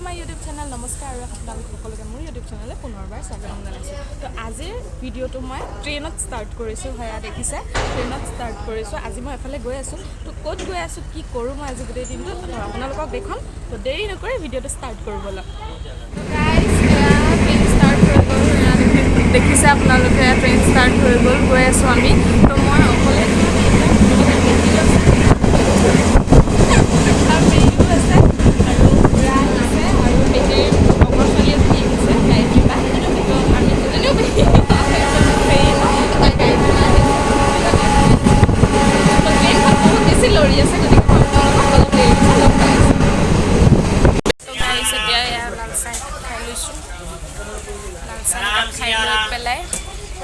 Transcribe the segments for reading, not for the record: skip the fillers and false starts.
My YouTube channel নমস্কাৰ আৰু আপোনালোক সকলোকে মোৰ ইউটিউব চেনেলে পুনৰবাৰ স্বাগতম জনাইছোঁ। তো আজিৰ ভিডিঅ'টো মই ট্ৰেইনত ষ্টাৰ্ট কৰিছোঁ। হয়, দেখিছে ট্ৰেইনত ষ্টাৰ্ট কৰিছোঁ। আজি মই এফালে গৈ আছোঁ। তো ক'ত গৈ আছোঁ, কি কৰোঁ মই আজি গোটেই দিনটো আপোনালোকক দেখুৱাম। তো দেৰি নকৰি ভিডিঅ'টো ষ্টাৰ্ট কৰিব ব'লক। ট্ৰেইন ষ্টাৰ্ট হৈ গ'ল। দেখিছে আপোনালোকে ট্ৰেইন ষ্টাৰ্ট হৈ গ'ল, গৈ আছোঁ আমি। তো মই অকলে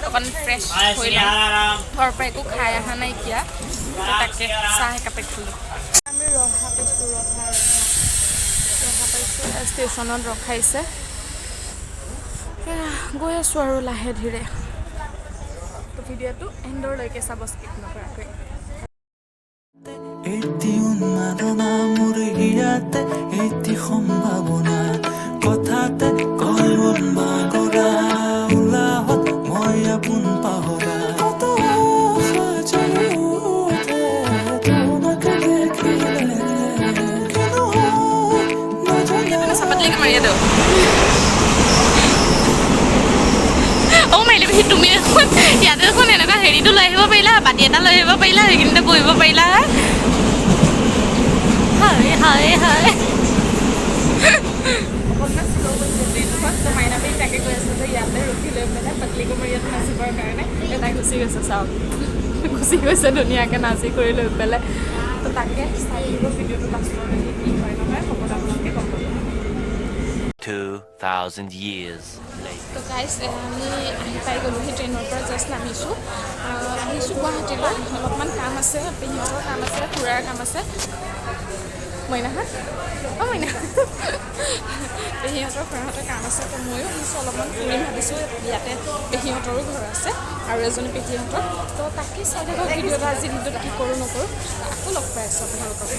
অকণ ফ্ৰেছ হৈ লওঁ। ঘৰৰ পৰা একো খাই অহা নাই এতিয়া, তাকে চাহ একাপে খালোঁ। আমি ৰহা পাইছোঁ, ৰহা পাইছোঁ। ষ্টেচনত ৰখাইছে। গৈ আছোঁ আৰু লাহে ধীৰে। তো ভিডিঅ'টো এণ্ডৰলৈকে চাব, স্কিপ নকৰাকৈ। কথাতে কলবন মাগৰা উলাহত মই আপোন পাহৰা কত সাজুতে তোমাক দেখিলে কেন নজনা সাপাতলেকে মাৰিয়া দিও ও মাইলে বেছি তুমি দেখোন ইয়াতে দেখোন এনেকুৱা হেৰিটো লৈ আহিব পাৰিলা, বাতি এটা লৈ আহিব পাৰিলা, সেইখিনিতে বহিব পাৰিলা। হয় হয় হয় মাইনাপী তাকে কৈ আছে যে ইয়াতে ৰখি লৈ পেলাই পাতলি কোমৰীয়াত নাচিবৰ কাৰণে তাই গুচি গৈছে। চাওক, গুচি গৈছে ধুনীয়াকৈ নাচি কৰি লৈ পেলাই। তো তাকে চাই দিব ভিডিঅ'টো লাষ্টলৈকে কি হয় নহয় খবৰ আপোনালোকে গম পাব। 2000 years later. তো গাইজ আমি আহি পাই গ'লোহি, ট্ৰেইনৰ পৰা জাষ্ট নামিছোঁ। আহিছোঁ গুৱাহাটীলৈ, অলপমান কাম আছে, পেহীহঁতৰ কাম আছে, খুৰাৰ কাম আছে। মইনাহঁত অঁ মইনা পেহীহঁতৰ খুৰাহঁতৰ কাম আছে। তো ময়ো আহিছোঁ, অলপমান ফুৰিম ভাবিছোঁ। ইয়াতে পেহীহঁতৰো ঘৰ আছে আৰু এজনী পেহীহঁতৰ। তো তাকে চাই থাকক ভিডিঅ'টো। আজি দিনটোত কি কৰোঁ নকৰোঁ আকৌ লগ পাই আছোঁ আপোনালোকক।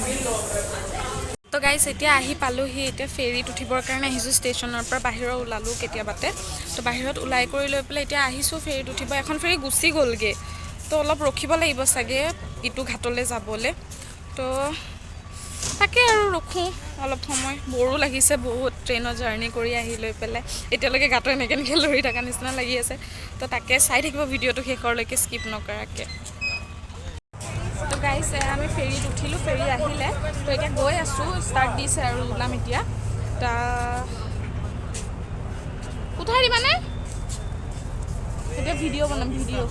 তো গাইজ এতিয়া আহি পালোঁহি। এতিয়া ফেৰীত উঠিবৰ কাৰণে আহিছোঁ। ষ্টেচনৰ পৰা বাহিৰত ওলালোঁ কেতিয়াবাতে। তো বাহিৰত ওলাই কৰি লৈ পেলাই এতিয়া আহিছোঁ ফেৰীত উঠিব। এখন ফেৰী গুচি গ'লগৈ, তো অলপ ৰখিব লাগিব চাগে ইটো ঘাটলৈ যাবলৈ। তো তাকে আৰু ৰখোঁ অলপ সময়, বৰো লাগিছে বহুত ট্ৰেইনৰ জাৰ্ণি কৰি আহি লৈ পেলাই। এতিয়ালৈকে গাটো এনেকৈ লৰি থকা নিচিনা লাগি আছে। তো তাকে চাই থাকিব ভিডিঅ'টো শেষৰলৈকে স্কিপ নকৰাকৈ। তো গাইজ আমি ফেৰীত উঠিলোঁ, ফেৰী আহিলে। তো এতিয়া গৈ আছোঁ, ষ্টাৰ্ট দিছে আৰু ওলাম এতিয়া। উঠাই দিবানে? এতিয়া ভিডিঅ' বনাম, ভিডিঅ'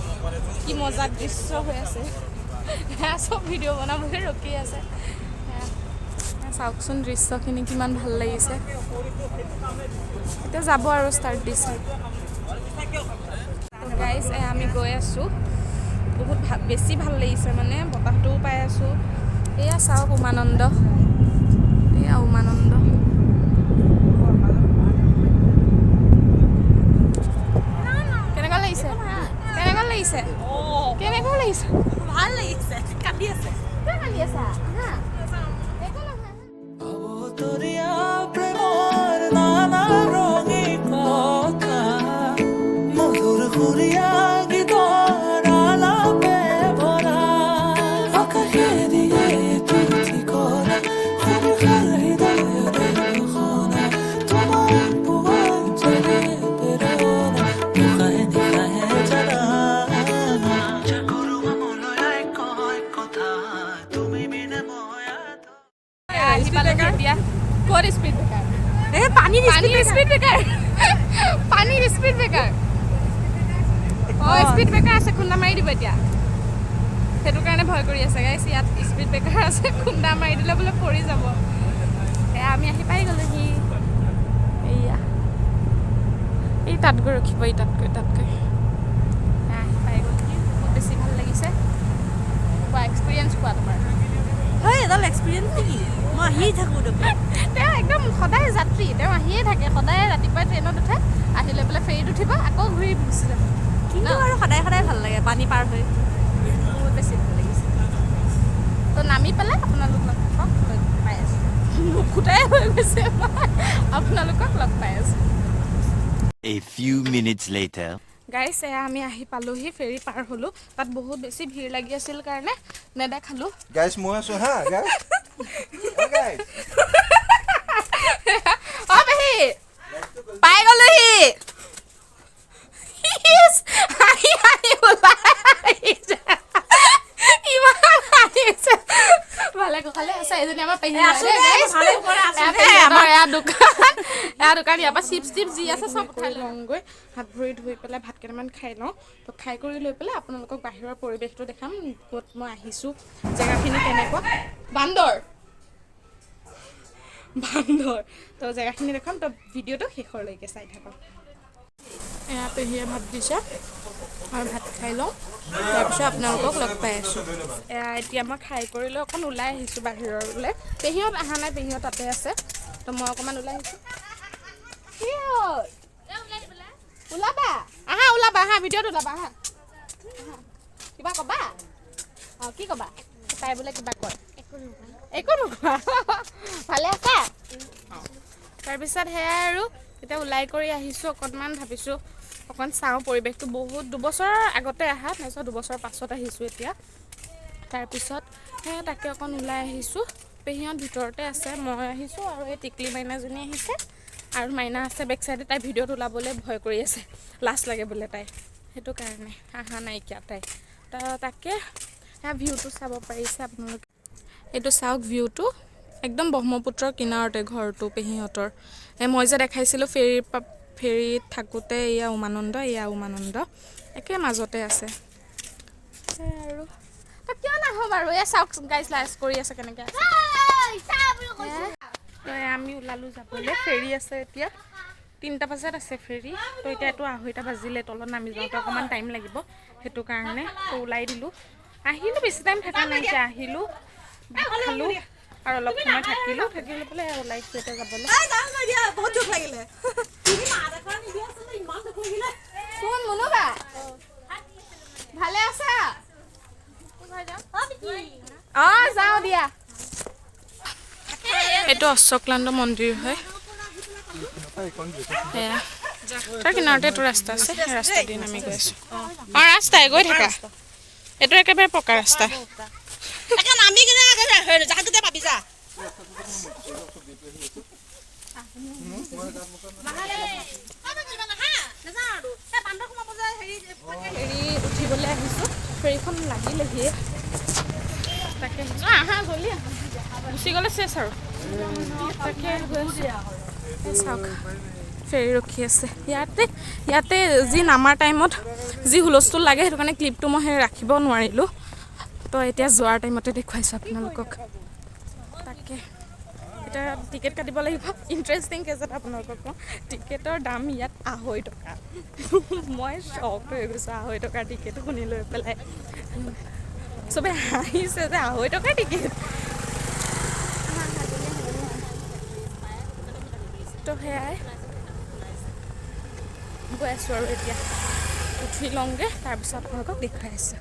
কি মজা দৃশ্য হৈ আছে। চব ভিডিঅ' বনাবলৈ ৰখি আছে। চাওকচোন দৃশ্যখিনি কিমান ভাল লাগিছে। এতিয়া যাব আৰু ষ্টাৰ্ট দিছে। গাইজ আমি গৈ আছোঁ। বহুত বেছি ভাল লাগিছে, মানে বতাহটোও পাই আছোঁ। এয়া চাওক উমানন্দ, এয়া উমানন্দ। কেনেকুৱা লাগিছে? কেনেকুৱা লাগিছে? কেনেকুৱা লাগিছে? ভাল লাগিছে। কান্দি আছে, কিয় কান্দি আছা? অবতৰীয়া প্ৰেমৰ নানা ৰঙী কথা মধুৰ সুৰীয়া গীতৰ আলাপে ভৰা আকাশে দিয়ে তুতি কৰা সুৰসাৰ হৃদয়ৰে ঘোষণা তোমাৰ পুৱাঞ্জলি প্ৰেৰণা নিশাহে নিশাহে জানা জাগৰুৱা মনলৈ কয় কথা তুমি বিনে মই আহি পালোহি এতিয়া। ক'ত স্পীড ব্ৰেকাৰ? পানীৰ স্পীড ব্ৰেকাৰ। পানীৰ স্পীড ব্ৰেকাৰ। অঁ স্পীড ব্ৰেকাৰ আছে, খুন্দা মাৰি দিব এতিয়া। সেইটো কাৰণে ভয় কৰি আছে গাইছ। ইয়াত স্পীড ব্ৰেকাৰ আছে, খুন্দা মাৰি দিলে বোলে পৰি যাব। এয়া আমি আহি পাই গ'লোহি। এইয়া এই তাত গৈ ৰখিব, এই তাতকৈ আহি পাই গ'লোহি। বহুত বেছি ভাল লাগিছে। কোৱা এক্সপিৰিয়েঞ্চ কোৱা তোমাৰ। হয়, এডাল এক্সপিৰিয়েঞ্চ নেকি? মই আহিয়ে থাকোঁ দেখোন। তেওঁ একদম সদায় যাত্ৰী, তেওঁ আহিয়ে থাকে। সদায় ৰাতিপুৱাই ট্ৰেইনত উঠে, আহি লৈ পেলাই ফেৰীত উঠিব, আকৌ ঘূৰি গুচি যাব। কিন্তু আৰু সদায় ভাল লাগে পানী পাৰ হৈ। বহুত বেছি ভাল লাগিছে। তো নামি পেলাই আপোনালোক লগ পাই আছোঁ। নুফুটাই হৈ গৈছে আপোনালোকক লগ পাই আছোঁ A few minutes later. গাইছ এয়া আমি আহি পালোহি ফেৰী পাৰ হ'লোঁ তাত বহুত বেছি ভিৰ লাগি আছিল কাৰণে নেদেখালোঁ Guys, মই আছো হা guys. Oh, guys. অ পেহী পাই গ'লোহি হাঁহি হাঁহি ওলাই ইমান হাঁহিছে ভালে কঁকালে আছে এজনী আমাৰ পেহী আমাৰ এয়া দোকান ইয়াৰ পৰা চিপছ টিপছ যি আছে চব খাই লওঁগৈ হাত ভৰি ধুই পেলাই ভাত কেইটামান খাই লওঁ তো খাই কৰি লৈ পেলাই আপোনালোকক বাহিৰৰ পৰিৱেশটো দেখাম ক'ত মই আহিছোঁ জেগাখিনি কেনেকুৱা বান্দৰ তো জেগাখিনি দেখাম তো ভিডিঅ'টো শেষৰলৈকে চাই থাকক এয়া পেহীয়ে ভাত দিছে আৰু ভাত খাই লওঁ তাৰপিছত আপোনালোকক লগ পাই আছোঁ এয়া এতিয়া মই খাই কৰি লৈ অকণ ওলাই আহিছোঁ বাহিৰলৈ পেহীহঁত অহা নাই পেহীহঁত তাতে আছে তো মই অকণমান ওলাই আহিছোঁ ওলাবা আহা ভিডিঅ'ত ওলাবা আহা কিবা ক'বা অঁ কি ক'বা তাই বোলে কিবা কয় একো নোকোৱা ভালে আছা তাৰপিছত সেয়াই আৰু এতিয়া ওলাই কৰি আহিছোঁ অকণমান ভাবিছোঁ অকণ চাওঁ পৰিৱেশটো বহুত দুবছৰৰ আগতে অহা তাৰপিছত দুবছৰৰ পাছত আহিছোঁ এতিয়া তাৰপিছত সেয়া তাকে অকণ ওলাই আহিছোঁ পেহীহঁত ভিতৰতে আছে মই আহিছোঁ আৰু এই টিকলি মাইনাজনী আহিছে আৰু মাইনা আছে বেক চাইডে তাই ভিডিঅ'ত ওলাবলৈ ভয় কৰি আছে লাজ লাগে বোলে তাই সেইটো কাৰণে অহা নাইকিয়া তাই তাকে সেয়া ভিউটো চাব পাৰিছে আপোনালোকে এইটো চাওক ভিউটো একদম ব্ৰহ্মপুত্ৰৰ কিনাৰতে ঘৰটো পেহীহঁতৰ মই যে দেখাইছিলোঁ ফেৰীত থাকোঁতে এয়া উমানন্দ একে মাজতে আছে আৰু কিয় নাহোঁ বাৰু এই চাওক গাইজ লাইজ কৰি আছে কেনেকৈ আছে আমি ওলালোঁ যাবলৈ ফেৰী আছে এতিয়া 3টা বজাত আছে ফেৰী তো এতিয়া এইটো 2:30 বাজিলে তলত নামি যাওঁতে অকণমান টাইম লাগিব সেইটো কাৰণে তো ওলাই দিলোঁ আহিলোঁ বেছি টাইম থকা নাই এতিয়া আহিলোঁ ভাত খালোঁ আৰু অলপ সময় থাকি লৈ পেলাই ওলাইছোঁ এতিয়া যাবলৈ কোন মুনুবা ভালে আছা অঁ যাওঁ দিয়া এইটো অশ্বক্লান্ত মন্দিৰ হয় এয়া তাৰ কিনাৰতে এইটো ৰাস্তা আছে সেই ৰাস্তা দি নামি গৈ আছোঁ অঁ ৰাস্তাই গৈ থাকা এইটো একেবাৰে পকা ৰাস্তা ফেৰী উঠিবলৈ আহিছোঁ ফেৰীখন লাগিলেহিয়ে তাকে আহা জল্দি গুচি গ'লে চেছ আৰু তাকে চাওক ফেৰী ৰখি আছে ইয়াতে যি নামাৰ টাইমত যি হুলস্থুল লাগে সেইটো কাৰণে ক্লিপটো মই ৰাখিব নোৱাৰিলোঁ তো এতিয়া যোৱাৰ টাইমতে দেখুৱাইছোঁ আপোনালোকক তাকে এতিয়া টিকেট কাটিব লাগিব ইণ্টাৰেষ্টিং কেছত আপোনালোকক কওঁ টিকেটৰ দাম ইয়াত 250 টকা মই শ্বক হৈ গৈছোঁ 250 টকাৰ টিকেট শুনি লৈ পেলাই চবে হাঁহিছে যে 250 টকাৰ টিকেট তো সেয়াই গৈ আছোঁ আৰু এতিয়া উঠি লওঁগৈ তাৰপিছত আপোনালোকক দেখুৱাই আছোঁ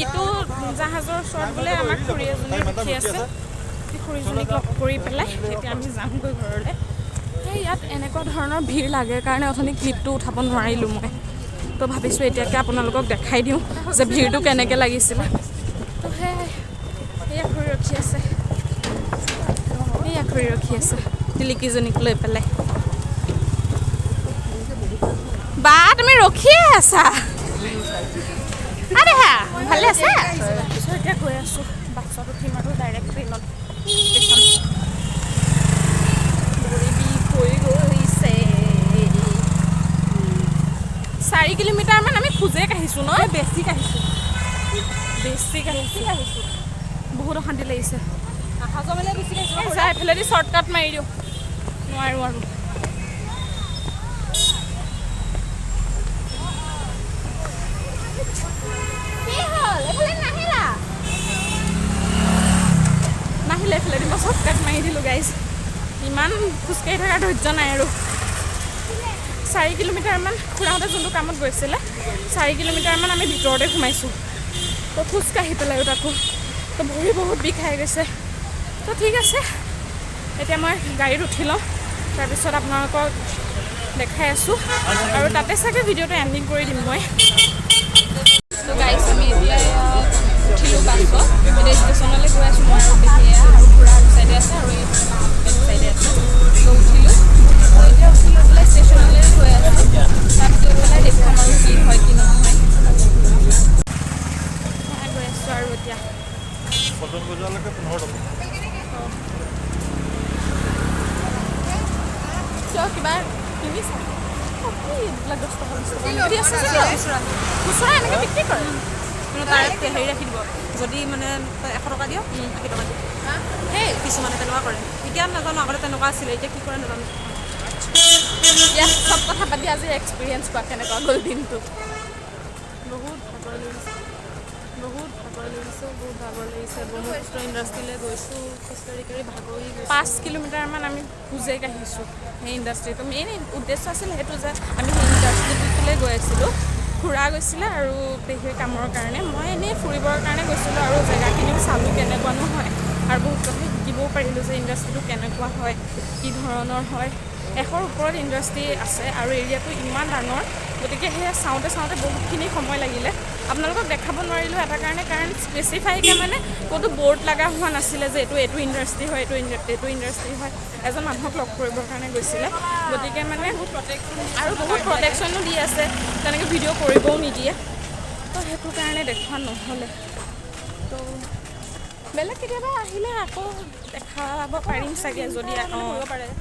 ইটো জাহাজৰ ওচৰত বোলে আমাৰ খুৰী এজনী ৰখি আছে সেই খুৰীজনীক লগ কৰি পেলাই এতিয়া আমি যামগৈ ঘৰলৈ সেই ইয়াত এনেকুৱা ধৰণৰ ভিৰ লাগে কাৰণে অথনি ক্লিপটো উঠাব নোৱাৰিলোঁ মই তো ভাবিছোঁ এতিয়াকে আপোনালোকক দেখাই দিওঁ যে ভিৰটো কেনেকৈ লাগিছিলে তো সেয়া খুৰী ৰখি আছে টিলিকিজনীক লৈ পেলাই বা তুমি ৰখিয়ে আছা আৰে হা ভালে আছে এতিয়া গৈ আছোঁ বাছত উঠিম আৰু ডাইৰেক্ট ট্ৰেইনত ষ্টেচন হৈ গৈছে 4 কিলোমিটাৰমান আমি খোজে কাঢ়িছোঁ ন বেছি কাঢ়িছোঁ বহুত অশান্তি লাগিছে যাই এফালেদি শ্বৰ্টকাট মাৰি দিওঁ নোৱাৰোঁ আৰু নাহিলে এইফালেদি মই চৰ্টকাট মাৰি দিলোঁ গাইজ ইমান খোজকাঢ়ি থকাৰ ধৈৰ্য নাই আৰু 4 কিলোমিটাৰমান খুৰাহঁতে যোনটো কামত গৈছিলে 4 কিলোমিটাৰমান আমি ভিতৰতে সোমাইছোঁ তো খোজকাঢ়ি পেলাইও তাকো তো ভৰি বহুত বিষাই গৈছে তো ঠিক আছে এতিয়া মই গাড়ীত উঠি লওঁ তাৰপিছত আপোনালোকক দেখাই আছোঁ আৰু তাতে চাগে ভিডিঅ'টো এণ্ডিং কৰি দিম মই তো গাইজ আমি এতিয়া উঠিলোঁ বাছত এতিয়া ষ্টেচনলৈ গৈ আছোঁ মই আৰু পেহীয়া আৰু খুৰা আৰু চাইডে আছে আৰু এই চাইডে আছে তো উঠিলোঁ এতিয়া উঠি লৈ পেলাই ষ্টেচনলৈ গৈ আছোঁ তাত গৈ পেলাই দেখুৱাম আৰু কি হয় কি নহয় গৈ আছোঁ আৰু এতিয়া পল্টন বজাৰলৈকে 15 টকা কিয় কিবা কিনিছা এইবিলাক 10 টকা 20 টকা বিক্ৰী আছে খুচুৰা এনেকৈ বিক্ৰী কৰে কিন্তু তাৰে হেৰি ৰাখি দিব যদি মানে 100 টকা দিয় 80 টকা দিয় সেই কিছুমানে তেনেকুৱা কৰে এতিয়া নাজানো আগতে তেনেকুৱা আছিলে এতিয়া কি কৰে নাজানো ইয়াত চব কথা পাতি আজি এক্সপিৰিয়েঞ্চ কোৱা কেনেকুৱা গ'ল দিনটো বহুত ভাগৰ লাগিছে বহুত ভাগৰ লাগিছে ব্ৰহ্মপুত্ৰ ইণ্ডাষ্ট্ৰীলৈ গৈছোঁ খোজকাঢ়ি ভাগৰি গৈছোঁ 5 কিলোমিটাৰমান আমি খোজেই কাঢ়িছোঁ সেই ইণ্ডাষ্ট্ৰীটো মেইন উদ্দেশ্য আছিল সেইটো যে আমি সেই ইণ্ডাষ্ট্ৰীটোলৈ গৈ আছিলোঁ খুৰা গৈছিলে আৰু পেহীৰ কামৰ কাৰণে মই এনেই ফুৰিবৰ কাৰণে গৈছিলোঁ আৰু জেগাখিনিও চালোঁ কেনেকুৱানো হয় আৰু বহুত কথা শিকিবও পাৰিলোঁ যে ইণ্ডাষ্ট্ৰীটো কেনেকুৱা হয় কি ধৰণৰ হয় 100ৰ ওপৰত ইণ্ডাষ্ট্ৰী আছে আৰু এৰিয়াটো ইমান ডাঙৰ গতিকে সেয়া চাওঁতে বহুতখিনি সময় লাগিলে আপোনালোকক দেখাব নোৱাৰিলোঁ এটা কাৰণ স্পেচিফাইকৈ মানে ক'তো বৰ্ড লগা হোৱা নাছিলে যে এইটো ইণ্ডাষ্ট্ৰী হয় এইটো ইণ্ডাষ্ট্ৰী হয় এজন মানুহক লগ কৰিবৰ কাৰণে গৈছিলে গতিকে মানে আৰু বহুত প্ৰটেকশ্যনো দি আছে তেনেকৈ ভিডিঅ' কৰিবও নিদিয়ে তো সেইটো কাৰণে দেখুওৱা নহ'লে তো বেলেগ কেতিয়াবা আহিলে আকৌ দেখাব পাৰিম চাগে যদি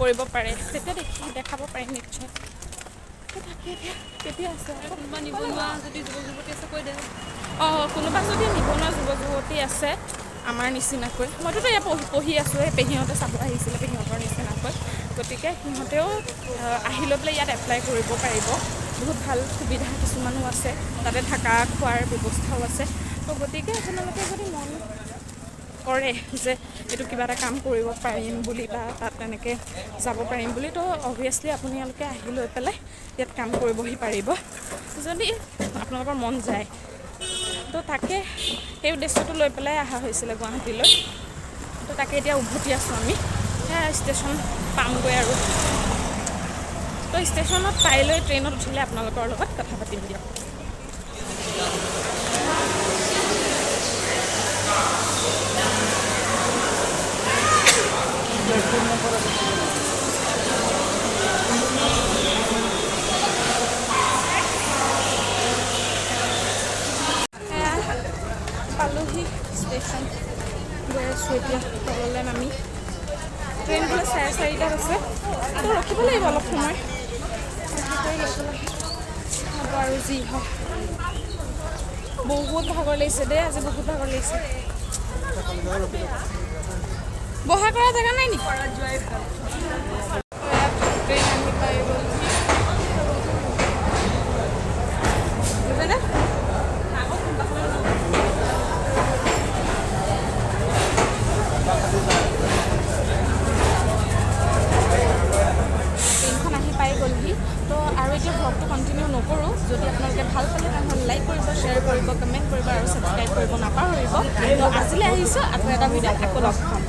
কৰিব পাৰে তেতিয়া দেখাব পাৰিম নিশ্চয় কেতিয়া আছে কোনোবা নিবনুৱা যদি যুৱক যুৱতী আছে কৈ দে কোনোবা যদি নিবনুৱা যুৱক যুৱতী আছে আমাৰ নিচিনাকৈ মইতোতো ইয়াত পঢ়ি আছোঁ এই পেহীহঁতে চাব আহিছিলে পেহীহঁতৰ নিচিনাকৈ গতিকে সিহঁতেও আহি লৈ পেলাই ইয়াত এপ্লাই কৰিব পাৰিব বহুত ভাল সুবিধা কিছুমানো আছে তাতে থকা খোৱাৰ ব্যৱস্থাও আছে তো গতিকে আপোনালোকে যদি মন কৰে যে এইটো কিবা এটা কাম কৰিব পাৰিম বুলি বা তাত তেনেকৈ যাব পাৰিম বুলি তো অভিয়াছলি আপোনালোকে আহি লৈ পেলাই ইয়াত কাম কৰিবহি পাৰিব যদি আপোনালোকৰ মন যায় তো তাকে সেই উদ্দেশ্যটো লৈ পেলাই অহা হৈছিলে গুৱাহাটীলৈ তো তাকে এতিয়া উভতি আছোঁ আমি সেয়া ষ্টেচন পামগৈ আৰু তো ষ্টেচনত পাই লৈ ট্ৰেইনত উঠিলে আপোনালোকৰ লগত কথা পাতিম দিয়ক পালোহি ষ্টেচন গৈ আছোঁ এতিয়া তললৈ নামি ট্ৰেইন বোলে 4:30টাত আছে তো ৰখিব লাগিব অলপ সময় হ'ব আৰু যি হওক বহুত ভাগৰ লাগিছে দেই আজি বহুত ভাগৰ লাগিছে বহা কৰা জেগা নাই নেকি ট্ৰেইন আহি পাই গ'ল তো আৰু এতিয়া ব্লগটো কণ্টিনিউ নকৰোঁ যদি আপোনালোকে ভাল পালে তেনেহ'লে লাইক কৰিব শ্বেয়াৰ কৰিব কমেণ্ট কৰিব আৰু ছাবস্ক্ৰাইব কৰিব নাপাহৰিব তো আজিলৈ আহিছোঁ আকৌ এটা ভিডিঅ'ত আকৌ লগ পাম